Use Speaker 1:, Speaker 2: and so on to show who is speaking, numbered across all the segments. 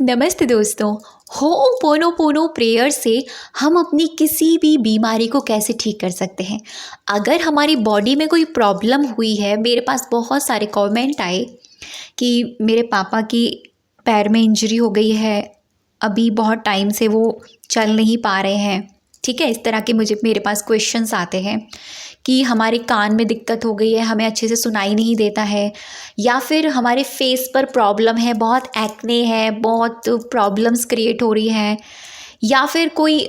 Speaker 1: नमस्ते दोस्तों। होओपोनोपोनो प्रेयर से हम अपनी किसी भी बीमारी को कैसे ठीक कर सकते हैं। अगर हमारी बॉडी में कोई प्रॉब्लम हुई है, मेरे पास बहुत सारे कमेंट आए कि मेरे पापा की पैर में इंजरी हो गई है, अभी बहुत टाइम से वो चल नहीं पा रहे हैं। ठीक है, इस तरह के मेरे पास क्वेश्चंस आते हैं कि हमारे कान में दिक्कत हो गई है, हमें अच्छे से सुनाई नहीं देता है, या फिर हमारे फेस पर प्रॉब्लम है, बहुत एक्ने है, बहुत प्रॉब्लम्स क्रिएट हो रही हैं, या फिर कोई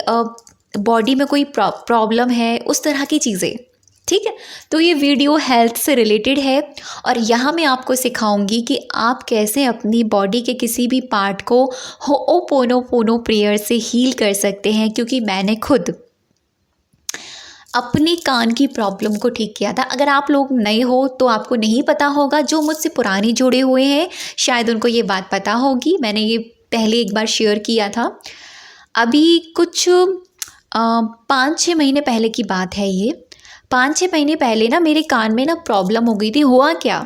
Speaker 1: बॉडी में कोई प्रॉब्लम है, उस तरह की चीज़ें। ठीक है, तो ये वीडियो हेल्थ से रिलेटेड है और यहाँ मैं आपको सिखाऊंगी कि आप कैसे अपनी बॉडी के किसी भी पार्ट को होओपोनोपोनो प्रेयर से हील कर सकते हैं, क्योंकि मैंने खुद अपने कान की प्रॉब्लम को ठीक किया था। अगर आप लोग नए हो तो आपको नहीं पता होगा, जो मुझसे पुराने जुड़े हुए हैं शायद उनको ये बात पता होगी। मैंने ये पहले एक बार शेयर किया था, अभी कुछ 5-6 महीने पहले की बात है। ये 5-6 महीने पहले ना मेरे कान में ना प्रॉब्लम हो गई थी। हुआ क्या,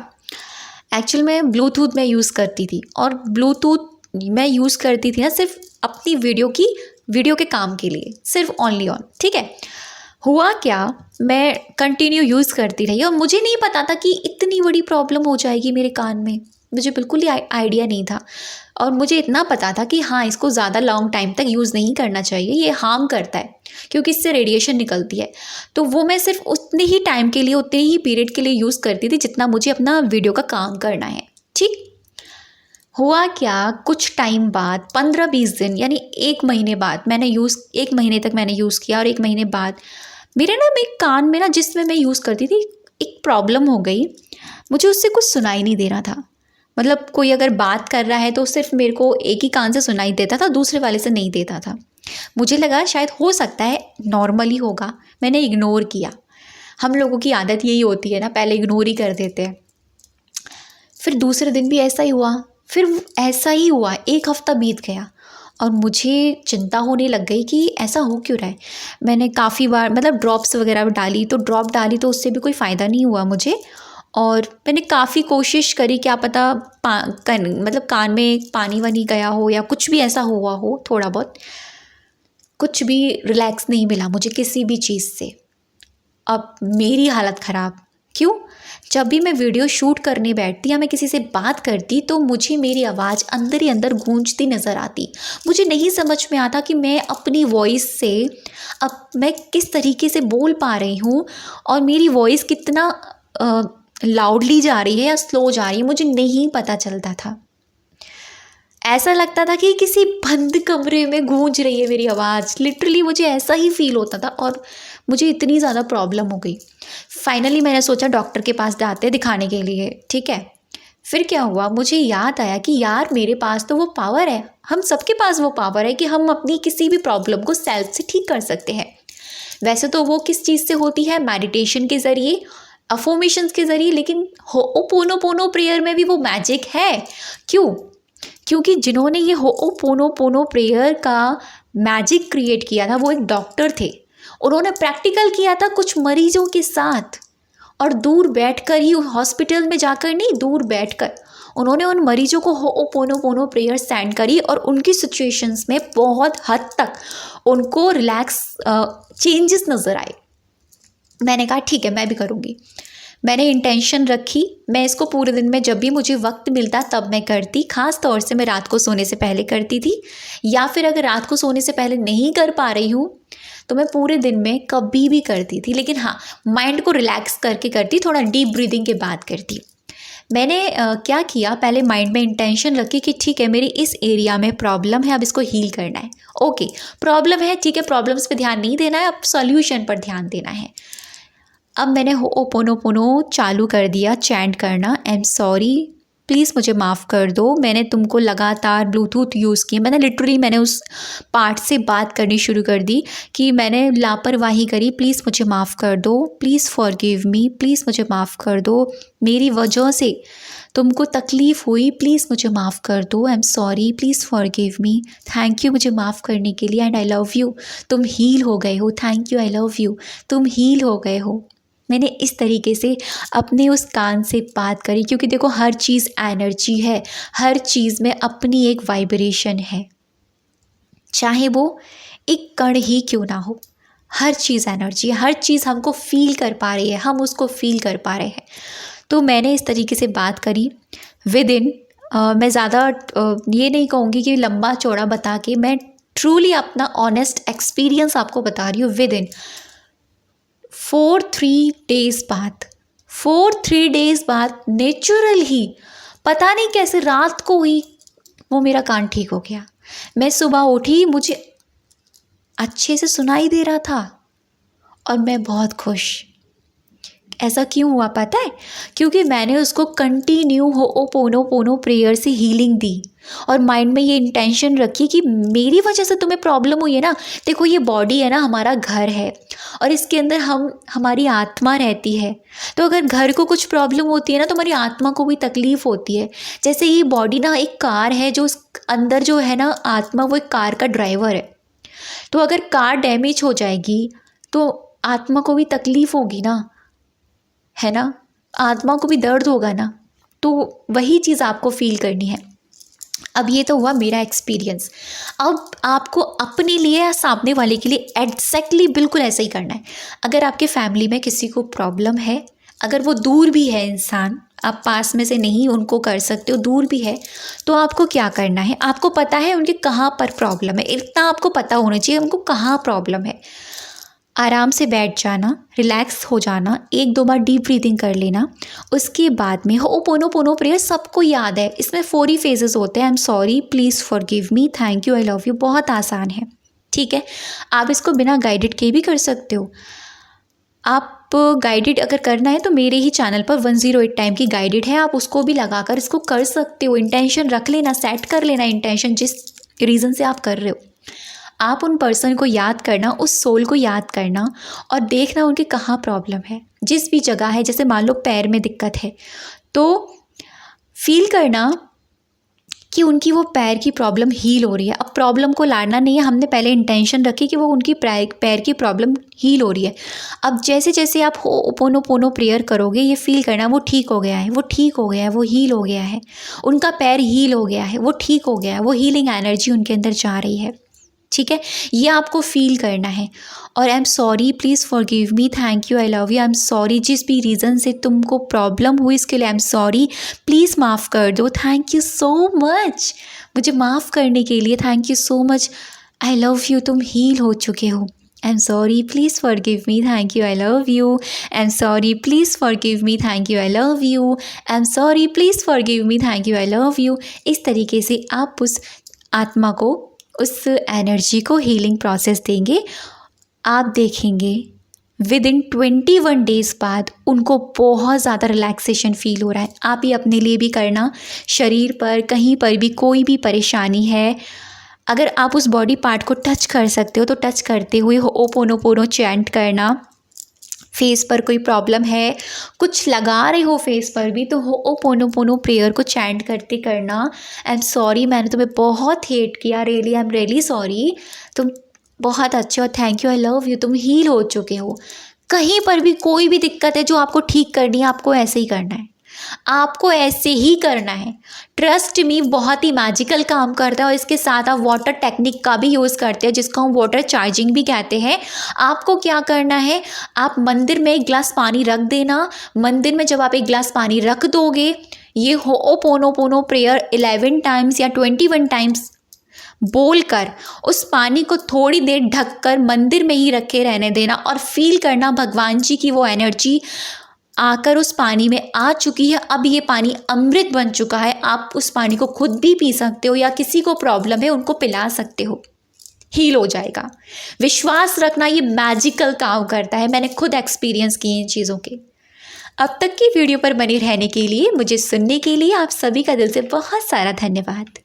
Speaker 1: एक्चुअल में ब्लूटूथ मैं यूज़ करती थी, और ब्लूटूथ मैं यूज़ करती थी ना सिर्फ अपनी वीडियो के काम के लिए, सिर्फ ओनली ऑन। ठीक है, हुआ क्या, मैं कंटिन्यू यूज़ करती रही और मुझे नहीं पता था कि इतनी बड़ी प्रॉब्लम हो जाएगी मेरे कान में। मुझे बिल्कुल ही आइडिया नहीं था, और मुझे इतना पता था कि हाँ, इसको ज़्यादा लॉन्ग टाइम तक यूज़ नहीं करना चाहिए, ये हार्म करता है क्योंकि इससे रेडिएशन निकलती है। तो वो मैं सिर्फ उतने ही टाइम के लिए, उतने ही पीरियड के लिए यूज़ करती थी जितना मुझे अपना वीडियो का काम करना है। ठीक, हुआ क्या, कुछ टाइम बाद 15-20 दिन यानी 1 महीने बाद मैंने 1 महीने तक मैंने यूज़ किया, और 1 महीने बाद मेरे कान में ना, जिसमें मैं यूज़ करती थी, एक प्रॉब्लम हो गई। मुझे उससे कुछ सुनाई नहीं दे रहा था। मतलब कोई अगर बात कर रहा है तो सिर्फ मेरे को एक ही कान से सुनाई देता था, दूसरे वाले से नहीं देता था। मुझे लगा शायद हो सकता है नॉर्मली होगा, मैंने इग्नोर किया। हम लोगों की आदत यही होती है ना, पहले इग्नोर ही कर देते हैं। फिर दूसरे दिन भी ऐसा ही हुआ, फिर ऐसा ही हुआ, 1 हफ्ता बीत गया और मुझे चिंता होने लग गई कि ऐसा हो क्यों रहा है। मैंने काफ़ी बार ड्रॉप्स वगैरह डाली, तो उससे भी कोई फ़ायदा नहीं हुआ मुझे। और मैंने काफ़ी कोशिश करी, क्या पता कान में पानी वानी गया हो या कुछ भी ऐसा हुआ हो, थोड़ा बहुत, कुछ भी रिलैक्स नहीं मिला मुझे किसी भी चीज़ से। अब मेरी हालत ख़राब क्यों, जब भी मैं वीडियो शूट करने बैठती या मैं किसी से बात करती तो मुझे मेरी आवाज़ अंदर ही अंदर गूंजती नज़र आती। मुझे नहीं समझ में आता कि मैं अपनी वॉइस से अब मैं किस तरीके से बोल पा रही हूँ, और मेरी वॉइस कितना लाउडली जा रही है या स्लो जा रही है, मुझे नहीं पता चलता था। ऐसा लगता था कि किसी बंद कमरे में गूंज रही है मेरी आवाज़, लिटरली मुझे ऐसा ही फील होता था, और मुझे इतनी ज़्यादा प्रॉब्लम हो गई। फाइनली मैंने सोचा डॉक्टर के पास जाते दिखाने के लिए। ठीक है, फिर क्या हुआ, मुझे याद आया कि यार मेरे पास तो वो पावर है, हम सबके पास वो पावर है कि हम अपनी किसी भी प्रॉब्लम को सेल्फ से ठीक कर सकते हैं। वैसे तो वो किस चीज़ से होती है, मेडिटेशन के ज़रिए, अफर्मेशंस के ज़रिए, लेकिन होओपोनोपोनो प्रेयर में भी वो मैजिक है। क्यों, क्योंकि जिन्होंने ये होओपोनोपोनो प्रेयर का मैजिक क्रिएट किया था वो एक डॉक्टर थे। उन्होंने प्रैक्टिकल किया था कुछ मरीजों के साथ, और दूर बैठकर ही, हॉस्पिटल में जाकर नहीं, दूर बैठकर उन्होंने उन मरीजों को होओपोनोपोनो प्रेयर सेंड करी, और उनकी सिचुएशंस में बहुत हद तक उनको रिलैक्स चेंजेस नज़र आए। मैंने कहा ठीक है, मैं भी करूँगी। मैंने इंटेंशन रखी, मैं इसको पूरे दिन में जब भी मुझे वक्त मिलता तब मैं करती। ख़ास तौर से मैं रात को सोने से पहले करती थी, या फिर अगर रात को सोने से पहले नहीं कर पा रही हूँ तो मैं पूरे दिन में कभी भी करती थी, लेकिन हाँ, माइंड को रिलैक्स करके करती, थोड़ा डीप ब्रीदिंग के बाद करती। मैंने क्या किया, पहले माइंड में इंटेंशन रखी कि ठीक है, मेरी इस एरिया में प्रॉब्लम है, अब इसको हील करना है। ओके, प्रॉब्लम है, ठीक है, प्रॉब्लम्स पे ध्यान नहीं देना है, अब सॉल्यूशन पर ध्यान देना है। अब मैंने होओपोनोपोनो चालू कर दिया, चैंट करना, आई एम सॉरी, प्लीज़ मुझे माफ़ कर दो, मैंने तुमको लगातार ब्लूटूथ यूज़ किया। मैंने उस पार्ट से बात करनी शुरू कर दी कि मैंने लापरवाही करी, प्लीज़ मुझे माफ़ कर दो, प्लीज़ फॉरगिव मी, प्लीज़ मुझे माफ़ कर दो, मेरी वजह से तुमको तकलीफ़ हुई, प्लीज़ मुझे माफ़ कर दो, I am sorry, please forgive me, thank you मुझे माफ़ करने के लिए, एंड आई लव यू, तुम हील हो गए हो, thank you, I love you, तुम हील हो गए हो। मैंने इस तरीके से अपने उस कान से बात करी, क्योंकि देखो हर चीज़ एनर्जी है, हर चीज़ में अपनी एक वाइब्रेशन है, चाहे वो एक कण ही क्यों ना हो। हर चीज़ एनर्जी है, हर चीज़ हमको फील कर पा रही है, हम उसको फील कर पा रहे हैं। तो मैंने इस तरीके से बात करी विद इन मैं ज़्यादा ये नहीं कहूँगी कि लंबा चौड़ा बता के, मैं ट्रूली अपना ऑनेस्ट एक्सपीरियंस आपको बता रही हूँ। विद इन 4-3 डेज़ बाद, 4-3 डेज़ बाद नेचुरल ही पता नहीं कैसे रात को ही वो मेरा कान ठीक हो गया। मैं सुबह उठी, मुझे अच्छे से सुनाई दे रहा था और मैं बहुत खुश। ऐसा क्यों हुआ पता है? क्योंकि मैंने उसको कंटिन्यू होओपोनोपोनो प्रेयर से हीलिंग दी और माइंड में ये इंटेंशन रखी कि मेरी वजह से तुम्हें प्रॉब्लम हुई है ना। देखो ये बॉडी है ना, हमारा घर है और इसके अंदर हमारी आत्मा रहती है। तो अगर घर को कुछ प्रॉब्लम होती है ना, तो हमारी आत्मा को भी तकलीफ़ होती है। जैसे ये बॉडी ना एक कार है, जो उस अंदर जो है ना आत्मा, वो एक कार का ड्राइवर है। तो अगर कार डैमेज हो जाएगी तो आत्मा को भी तकलीफ़ होगी ना, है ना, आत्मा को भी दर्द होगा ना। तो वही चीज़ आपको फील करनी है। अब ये तो हुआ मेरा एक्सपीरियंस। अब आपको अपने लिए या सामने वाले के लिए एग्जैक्टली बिल्कुल ऐसा ही करना है। अगर आपके फैमिली में किसी को प्रॉब्लम है, अगर वो दूर भी है इंसान, आप पास में से नहीं उनको कर सकते हो, दूर भी है, तो आपको क्या करना है? आपको पता है उनके कहाँ पर प्रॉब्लम है, इतना आपको पता होना चाहिए उनको कहाँ प्रॉब्लम है। आराम से बैठ जाना, रिलैक्स हो जाना, 1-2 बार डीप ब्रीदिंग कर लेना। उसके बाद में होओपोनोपोनो प्रेयर सबको याद है, इसमें 4 ही फेजेस होते हैं। I am sorry, please forgive me, thank you, I love you. बहुत आसान है, ठीक है। आप इसको बिना गाइडेड के भी कर सकते हो। आप गाइडेड अगर करना है तो मेरे ही चैनल पर 108 टाइम की गाइडेड है, आप उसको भी लगाकर इसको कर सकते हो। इंटेंशन रख लेना, सेट कर लेना इंटेंशन, जिस रीज़न से आप कर रहे हो। आप उन पर्सन को याद करना, उस सोल को याद करना और देखना उनके कहाँ प्रॉब्लम है, जिस भी जगह है। जैसे मान लो पैर में दिक्कत है, तो फील करना कि उनकी वो पैर की प्रॉब्लम हील हो रही है। अब प्रॉब्लम को लाना नहीं है, हमने पहले इंटेंशन रखी कि वो उनकी पैर की प्रॉब्लम हील हो रही है। अब जैसे जैसे आप होओपोनोपोनो प्रेयर करोगे, ये फील करना वो ठीक हो गया है, वो ठीक हो गया है, वो हील हो गया है, उनका पैर हील हो गया है, वो ठीक हो गया है, वो हीलिंग एनर्जी उनके अंदर जा रही है, ठीक है। ये आपको फील करना है। और I am sorry, please forgive me, thank you, I love you, I am sorry, जिस भी रीज़न से तुमको प्रॉब्लम हुई इसके लिए आई एम सॉरी, प्लीज़ माफ़ कर दो, थैंक यू सो मच, मुझे माफ़ करने के लिए thank you so much, I love you, तुम हील हो चुके हो, I am sorry, please forgive me, thank you, I love you, I am sorry, please forgive me, thank you, I love you, I am sorry, please forgive me, thank you, I love you. इस तरीके से आप उस आत्मा को, उस energy को healing process देंगे। आप देखेंगे विद इन 21 डेज़ बाद उनको बहुत ज़्यादा रिलैक्सेशन फील हो रहा है। आप ये अपने लिए भी करना, शरीर पर कहीं पर भी कोई भी परेशानी है, अगर आप उस बॉडी पार्ट को टच कर सकते हो तो टच करते हुए होओपोनोपोनो चैंट करना। फेस पर कोई प्रॉब्लम है, कुछ लगा रहे हो फेस पर भी, तो होओपोनोपोनो प्रेयर को चैंट करते करना, आई एम सॉरी, मैंने तुम्हें बहुत हेट किया, really I am really sorry, तुम बहुत अच्छे हो, thank you, I love you, तुम हील हो चुके हो। कहीं पर भी कोई भी दिक्कत है जो आपको ठीक करनी है, आपको ऐसे ही करना है, आपको ऐसे ही करना है। ट्रस्ट मी, बहुत ही मैजिकल काम करता है। और इसके साथ आप वाटर टेक्निक का भी यूज़ करते हैं, जिसको हम वाटर चार्जिंग भी कहते हैं। आपको क्या करना है, आप मंदिर में 1 गिलास पानी रख देना। मंदिर में जब आप 1 गिलास पानी रख दोगे, ये होओपोनोपोनो प्रेयर 11 टाइम्स या 21 टाइम्स बोलकर उस पानी को थोड़ी देर ढककर मंदिर में ही रखे रहने देना और फील करना भगवान जी की वो एनर्जी आकर उस पानी में आ चुकी है। अब ये पानी अमृत बन चुका है। आप उस पानी को खुद भी पी सकते हो या किसी को प्रॉब्लम है उनको पिला सकते हो, हील हो जाएगा। विश्वास रखना, ये मैजिकल काम करता है। मैंने खुद एक्सपीरियंस किए इन चीज़ों के। अब तक की वीडियो पर बने रहने के लिए, मुझे सुनने के लिए आप सभी का दिल से बहुत सारा धन्यवाद।